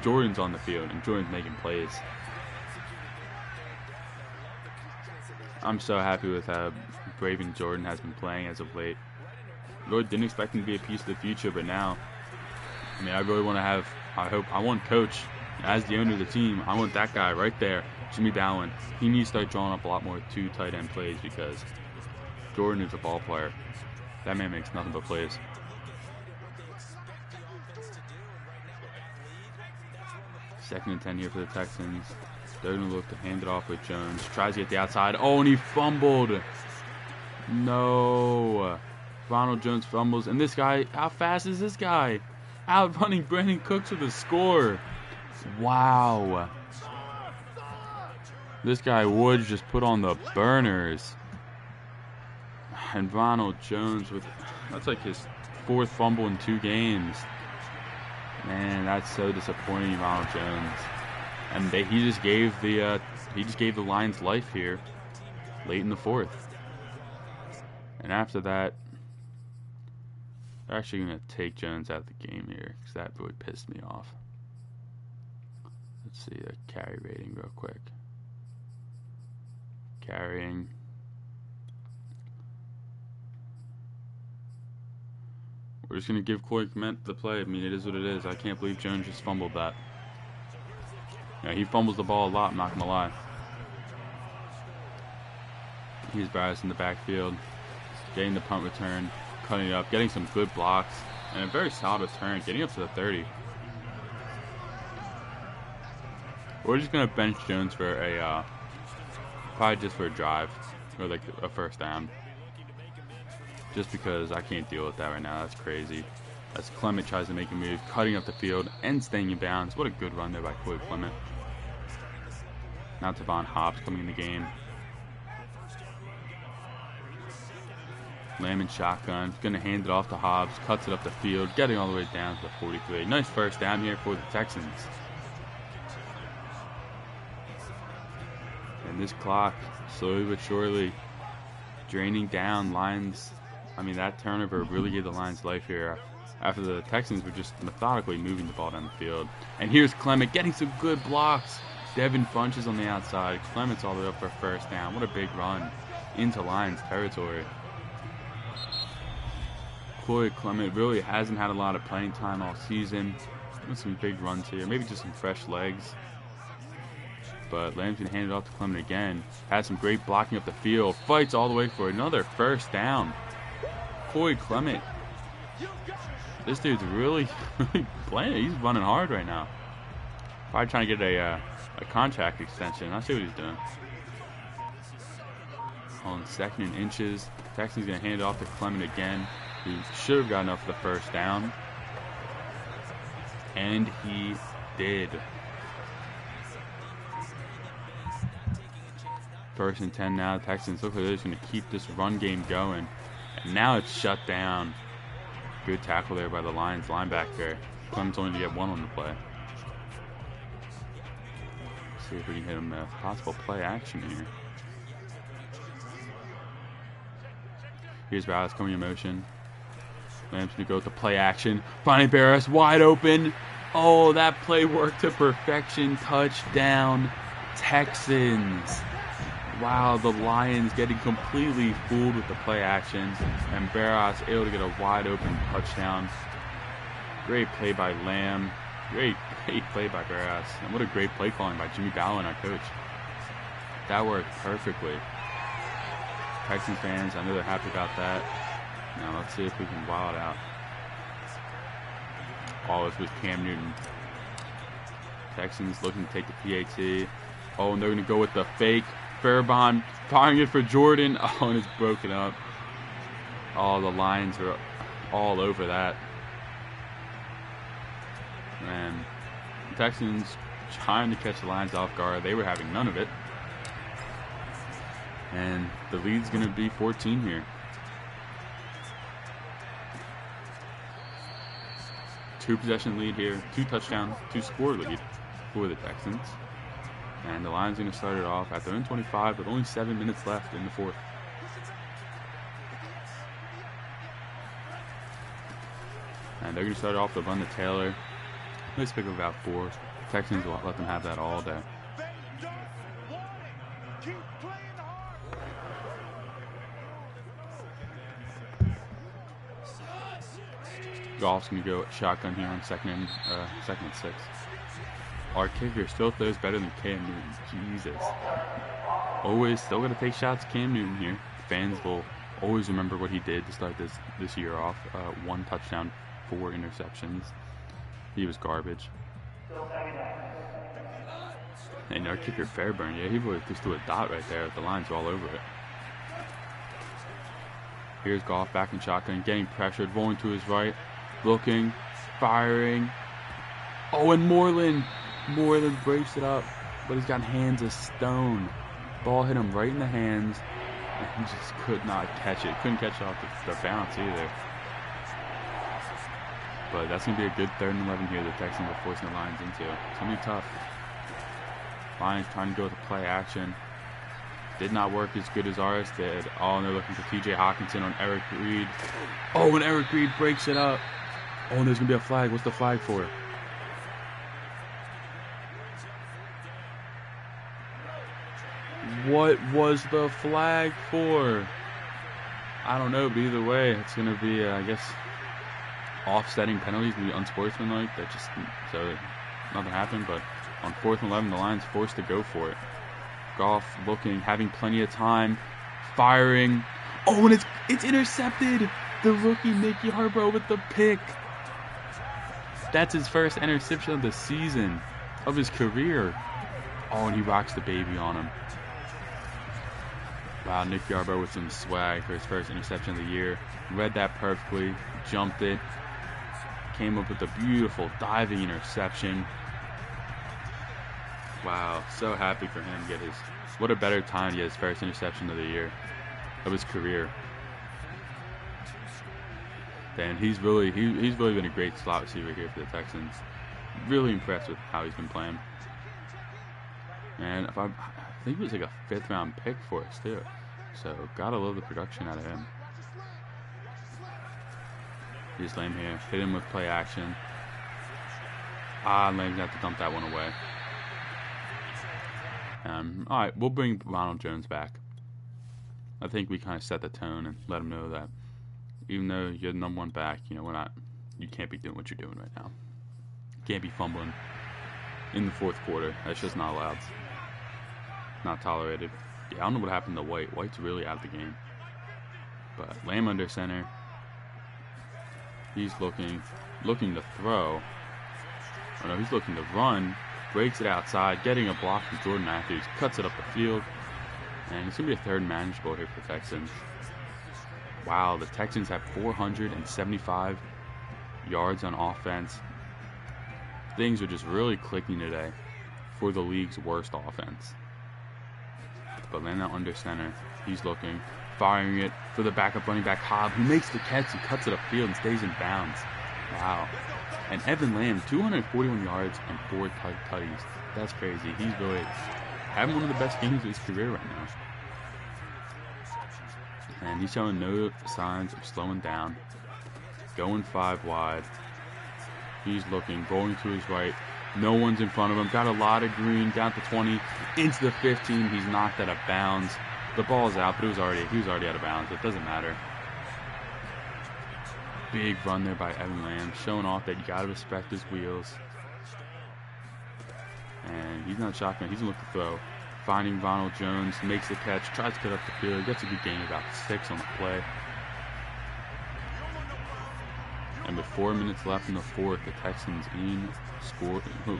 Jordan's on the field and Jordan's making plays. I'm so happy with how Braven Jordan has been playing as of late. Lord didn't expect him to be a piece of the future, but now I mean, I really want to have, I want Coach, as the owner of the team, I want that guy right there, Jimmy Ballin. He needs to start drawing up a lot more 2 tight end plays because Jordan is a ball player. That man makes nothing but plays. Second and 10 here for the Texans. They're going to look to hand it off with Jones. Tries to get the outside. Oh, and he fumbled. No. Ronald Jones fumbles. And this guy, how fast is this guy? Out running Brandon Cooks with a score. Wow. This guy Woods just put on the burners. And Ronald Jones with, that's like his 4th fumble in 2 games. Man, that's so disappointing, Ronald Jones. And he just gave the Lions life here, late in the 4th. And after that, they're actually going to take Jones out of the game here because that really pissed me off. Let's see the carry rating real quick. Carrying. We're just going to give Corey Clement the play. I mean, it is what it is. I can't believe Jones just fumbled that. Yeah, he fumbles the ball a lot, I'm not going to lie. Here's Barris in the backfield. Getting the punt return. Cutting it up. Getting some good blocks. And a very solid return. Getting up to the 30. We're just going to bench Jones for a... probably just for a drive. Or like a first down. Just because I can't deal with that right now. That's crazy. As Clement tries to make a move, cutting up the field and staying in bounds. What a good run there by Corey Clement. Now Tavon Hobbs coming in the game. Lamb in shotgun. Going to hand it off to Hobbs. Cuts it up the field. Getting all the way down to the 43. Nice first down here for the Texans. And this clock, slowly but surely, draining down. Lions. I mean, that turnover really gave the Lions life here. After the Texans were just methodically moving the ball down the field. And here's Clement getting some good blocks. Devin Funches on the outside. Clement's all the way up for a first down. What a big run into Lions territory. Corey Clement really hasn't had a lot of playing time all season. With some big runs here. Maybe just some fresh legs. But Lamb's going to hand it off to Clement again. Has some great blocking up the field. Fights all the way for another first down. Corey Clement. This dude's really playing. He's running hard right now. Probably trying to get a contract extension. I see what he's doing. On 2nd and inches. Texans going to hand it off to Clement again. Who should have gotten up for the first down. And he did. 1st and 10 now. Texans look like they're just going to keep this run game going. And now it's shut down. Good tackle there by the Lions linebacker. Clement's only to get 1 on the play. Let's see if we can hit him with possible play action here. Here's Barris coming in motion. Lamb's going to go with the play action. Finding Barris wide open. Oh, that play worked to perfection. Touchdown, Texans. Wow, the Lions getting completely fooled with the play action. And Barras able to get a wide open touchdown. Great play by Lamb. Great play by Barras. And what a great play calling by Jimmy Ballin, our coach. That worked perfectly. Texans fans, I know they're happy about that. Now let's see if we can wild out. Oh, this was Cam Newton. Texans looking to take the PAT. Oh, and they're going to go with the fake. Fairbon firing it for Jordan. Oh, and it's broken up. Oh, the Lions are all over that. Man, the Texans trying to catch the Lions off guard. They were having none of it. And the lead's going to be 14 here. 2-possession lead here. 2 touchdowns, 2-score lead for the Texans. And the Lions are going to start it off at their own 25 with only 7 minutes left in the 4th. And they're going to start off to run to Taylor. Let's pick up about 4. Texans will let them have that all day. Goff's going to go shotgun here on second and 6. Our kicker still throws better than Cam Newton. Jesus. Always still going to take shots Cam Newton here. Fans will always remember what he did to start this year off. 1 touchdown, 4 interceptions. He was garbage. And our kicker Fairburn, yeah, he really just threw a dot right there. The lines were all over it. Here's Goff back in shotgun, getting pressured, rolling to his right, looking, firing. Oh, and Moreland breaks it up, but he's got hands of stone. Ball hit him right in the hands, and he just could not catch it. Couldn't catch it off the bounce either. But that's going to be a good 3rd and 11 here the Texans are forcing the Lions into. It's going to be tough. Lions trying to go with the play action. Did not work as good as ours did. Oh, and they're looking for TJ Hawkinson on Eric Reed. Oh, and Eric Reed breaks it up. Oh, and there's going to be a flag. What's the flag for? What was the flag for? I don't know, but either way, it's going to be, I guess, offsetting penalties to be unsportsmanlike. That just, so nothing happened, but on 4th and 11, the Lions forced to go for it. Goff looking, having plenty of time, firing. Oh, and it's intercepted. The rookie Mickey Harborough with the pick. That's his first interception of the season, of his career. Oh, and he rocks the baby on him. Wow, Nick Yarbrough with some swag for his first interception of the year. Read that perfectly, jumped it, came up with a beautiful diving interception. Wow, so happy for him to get his, what a better time to get his first interception of the year, of his career. And he's really been a great slot receiver here for the Texans. Really impressed with how he's been playing. And I think it was like a 5th round pick for us too. So gotta love the production out of him. He's Lamb here, hit him with play action. Lamb's gonna have to dump that one away. Alright, we'll bring Ronald Jones back. I think we kind of set the tone and let him know that even though you're the #1 back, you know, you can't be doing what you're doing right now. You can't be fumbling in the 4th quarter. That's just not allowed. Not tolerated. Yeah, I don't know what happened to White. White's really out of the game. But Lamb under center. He's looking to throw. Oh no, he's looking to run. Breaks it outside, getting a block from Jordan Matthews. Cuts it up the field. And it's going to be a 3rd and manageable here for the Texans. Wow, the Texans have 475 yards on offense. Things are just really clicking today for the league's worst offense. But Lana under center, he's looking, firing it for the backup running back Hobb, who makes the catch and cuts it upfield and stays in bounds. Wow. And Evan Lamb, 241 yards and 4 tutties. That's crazy. He's really having one of the best games of his career right now. And he's showing no signs of slowing down. Going 5 wide. He's looking, going to his right. No one's in front of him. Got a lot of green. Down to 20. Into the 15. He's knocked out of bounds. The ball's out, but he was already out of bounds. It doesn't matter. Big run there by Evan Lamb. Showing off that you got to respect his wheels. And he's not shotgun. He's going to look to throw. Finding Ronald Jones. Makes the catch. Tries to cut up the field. Gets a good gain, about 6 on the play. And with 4 minutes left in the 4th, the Texans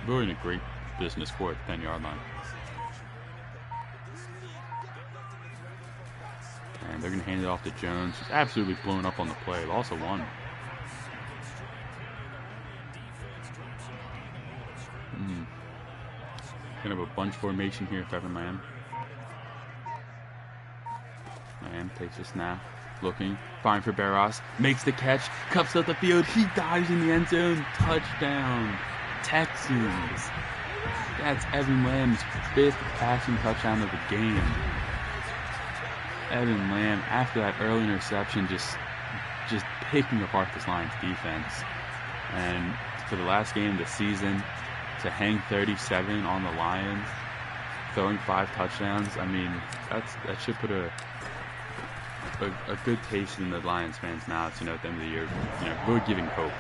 really in a great business for it at the 10-yard line. And they're going to hand it off to Jones. He's absolutely blown up on the play. Loss of 1. Going to have a bunch formation here for Evan Lamb. Lamb takes a snap. Looking, fine for Barros, makes the catch, cups up the field, he dives in the end zone, touchdown, Texans. That's Evan Lamb's 5th passing touchdown of the game. Evan Lamb, after that early interception, just picking apart this Lions defense. And for the last game of the season, to hang 37 on the Lions, throwing 5 touchdowns, I mean, that should put a good taste in the Lions fans' mouths, at the end of the year, really giving hope.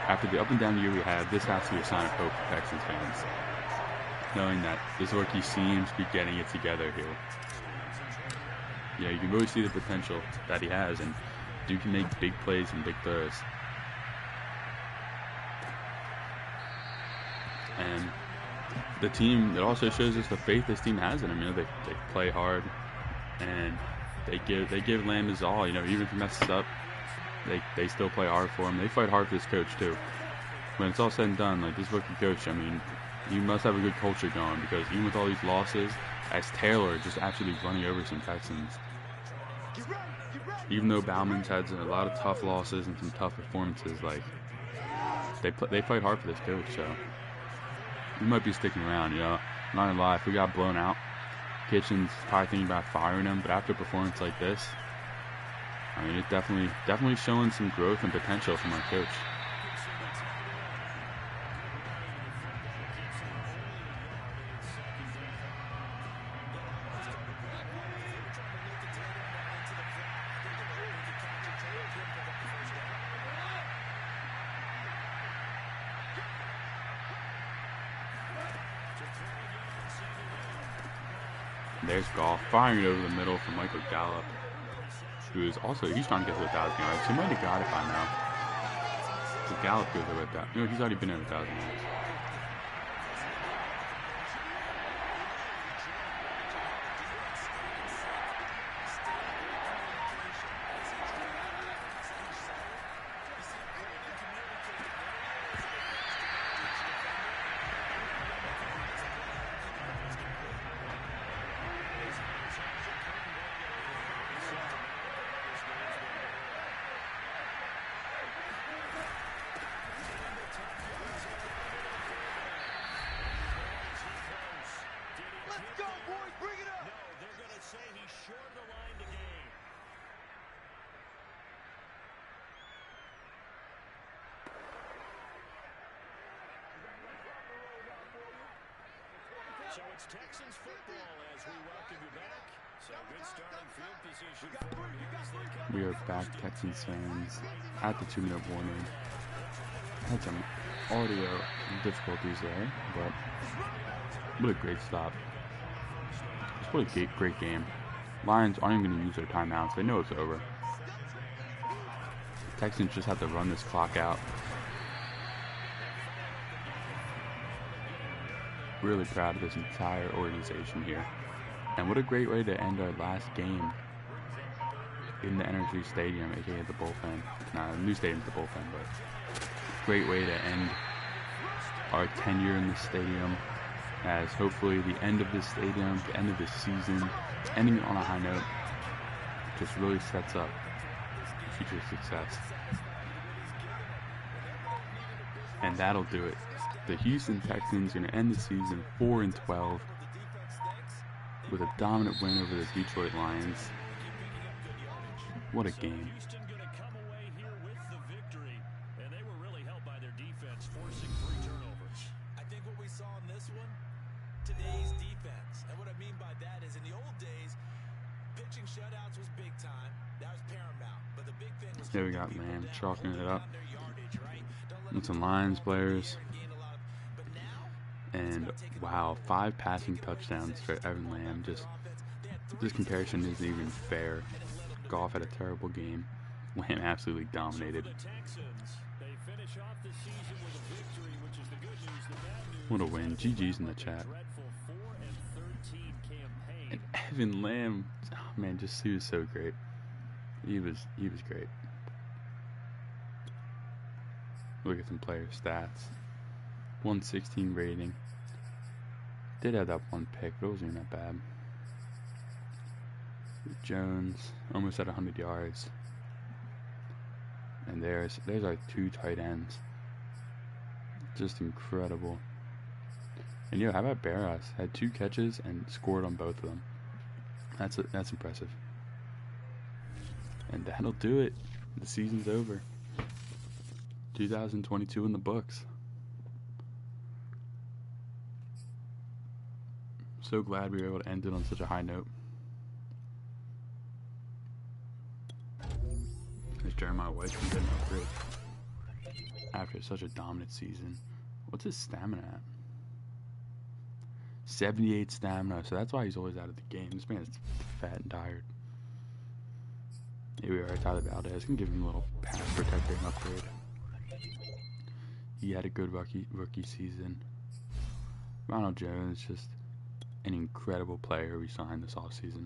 After the up and down year we had, this has to be a sign of hope for Texans fans, knowing that this rookie seems to be getting it together here. You can really see the potential that he has, and Duke can make big plays and big throws. And the team, it also shows us the faith this team has in him. They play hard, and they give Lamb his all. Even if he messes up, they still play hard for him. They fight hard for this coach too. When it's all said and done, like this rookie coach, he must have a good culture going, because even with all these losses, as Taylor just absolutely running over some Texans. Even though Bauman's had a lot of tough losses and some tough performances, like they fight hard for this coach, so he might be sticking around. I'm not gonna lie, if we got blown out, Kitchen's probably thinking about firing him. But after a performance like this, it's definitely showing some growth and potential from our coach. There's Goff firing it over the middle for Michael Gallup, who is he's trying to get to 1,000 yards. He might have got it by now. So Gallup goes over that. He's already been at 1,000 yards. So it's Texans football as we welcome you back. So good starting field position for them. We are back, Texans fans, at the 2-minute warning. Had some audio difficulties there, but what a great stop. Just what a great game. Lions aren't even going to use their timeouts. They know it's over. The Texans just have to run this clock out. Really proud of this entire organization here. And what a great way to end our last game in the NRG Stadium, aka the Bullpen. Nah, the new stadium's the Bullpen, but great way to end our tenure in the stadium, as hopefully the end of this stadium, the end of this season, ending it on a high note, just really sets up future success. And that'll do it. The Houston Texans are going to end the season 4-12 with a dominant win over the Detroit Lions. What a game. Houston going to come away here with the victory, and they were really helped by their defense forcing 3 turnovers. I think what we saw in this one, today's defense. And what I mean by that is in the old days, pitching shutouts was big time. That was paramount. But the big thing was Here we got Lamb chalking it up with some Lions players. And wow, 5 passing touchdowns for Evan Lamb. Just this comparison isn't even fair. Goff had a terrible game. Lamb absolutely dominated. What a win. GG's in the chat. And Evan Lamb, oh man, he was so great. He was great. Look at some player stats. 116 rating. Did have that 1 pick, but it wasn't even that bad. Jones almost at 100 yards. And there's our 2 tight ends. Just incredible. And how about Barras? Had 2 catches and scored on both of them. That's impressive. And that'll do it. The season's over. 2022 in the books. So glad we were able to end it on such a high note. Is Jeremiah White going to get an upgrade after such a dominant season? What's his stamina at? 78 stamina, so that's why he's always out of the game. This man's fat and tired. Here we are, Tyler Valdez. Can give him a little pass protector and upgrade. He had a good rookie season. Ronald Jones, just an incredible player we signed this offseason.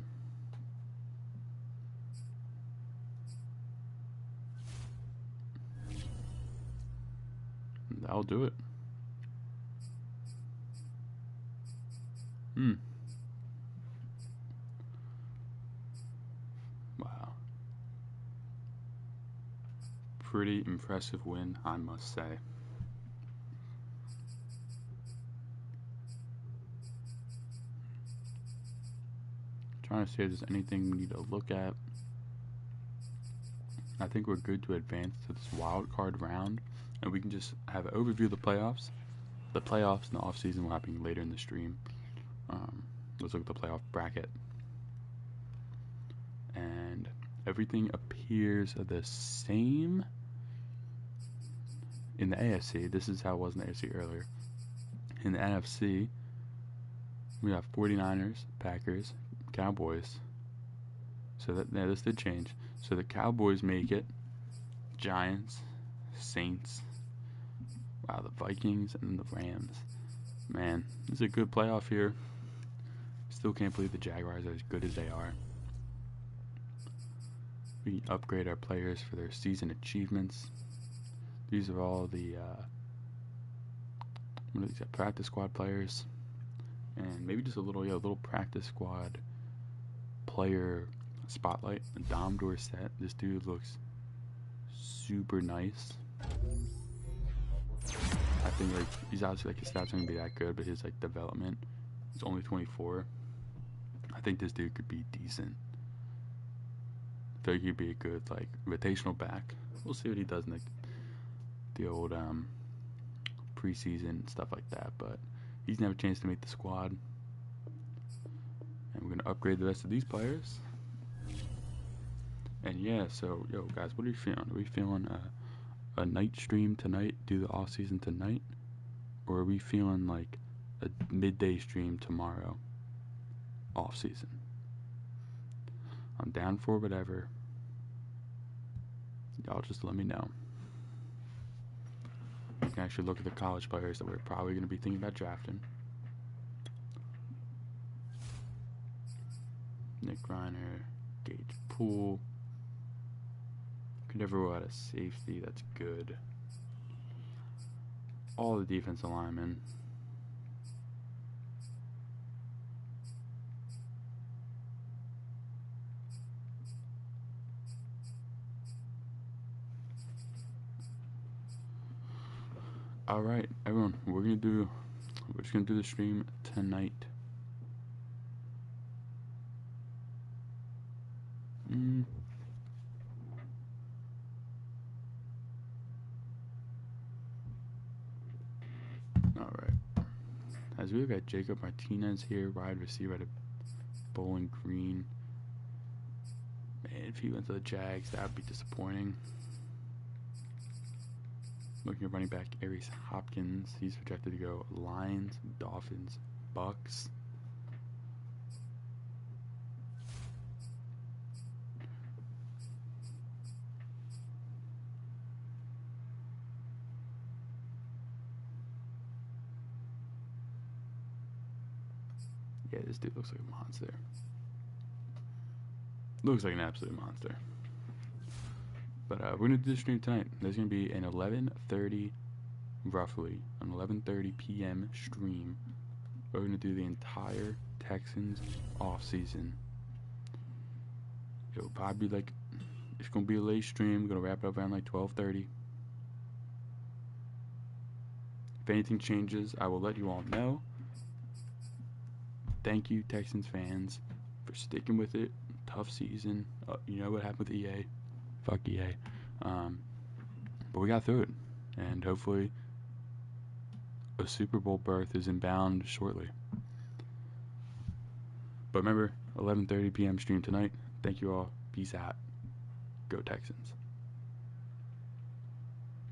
That'll do it. Wow. Pretty impressive win, I must say. Trying to see if there's anything we need to look at. I think we're good to advance to this wild card round, and we can just have an overview of the playoffs. The playoffs and the offseason will happen later in the stream. Let's look at the playoff bracket. And everything appears the same in the AFC. This is how it was in the AFC earlier. In the NFC, we have 49ers, Packers, Cowboys. So that this did change. So the Cowboys make it. Giants, Saints. Wow, the Vikings and the Rams. Man, this is a good playoff here. Still can't believe the Jaguars are as good as they are. We upgrade our players for their season achievements. These are all the what are these? Practice squad players, and maybe just a little practice squad player spotlight. Dom Dorsett. This dude looks super nice. I think like he's obviously his stats aren't gonna be that good, but his development is only 24. I think this dude could be decent. I feel like he'd be a good rotational back. We'll see what he does in the old preseason and stuff like that, but he's gonna have a chance to make the squad. And we're gonna upgrade the rest of these players. And yeah, so yo guys, what are you feeling? Are we feeling a night stream tonight, do the off season tonight, or are we feeling like a midday stream tomorrow, off season? I'm down for whatever. Y'all just let me know. You can actually look at the college players that we're probably going to be thinking about drafting. Nick Reiner, Gage Poole. Could never roll out a safety. That's good. All the defensive linemen. All right, everyone. We're just gonna do the stream tonight. Alright. As we've got Jacob Martinez here, wide receiver at a Bowling Green. Man, if he went to the Jags, that would be disappointing. Looking at running back Aries Hopkins. He's projected to go Lions, Dolphins, Bucks. Yeah, this dude looks like a monster. Looks like an absolute monster. But we're going to do the stream tonight. There's going to be an 11:30, roughly, an 11:30 p.m. stream. We're going to do the entire Texans offseason. It'll probably be it's going to be a late stream. We're going to wrap it up around 12:30. If anything changes, I will let you all know. Thank you, Texans fans, for sticking with it. Tough season. You know what happened with EA? Fuck EA. But we got through it. And hopefully a Super Bowl berth is inbound shortly. But remember, 11:30 p.m. stream tonight. Thank you all. Peace out. Go Texans.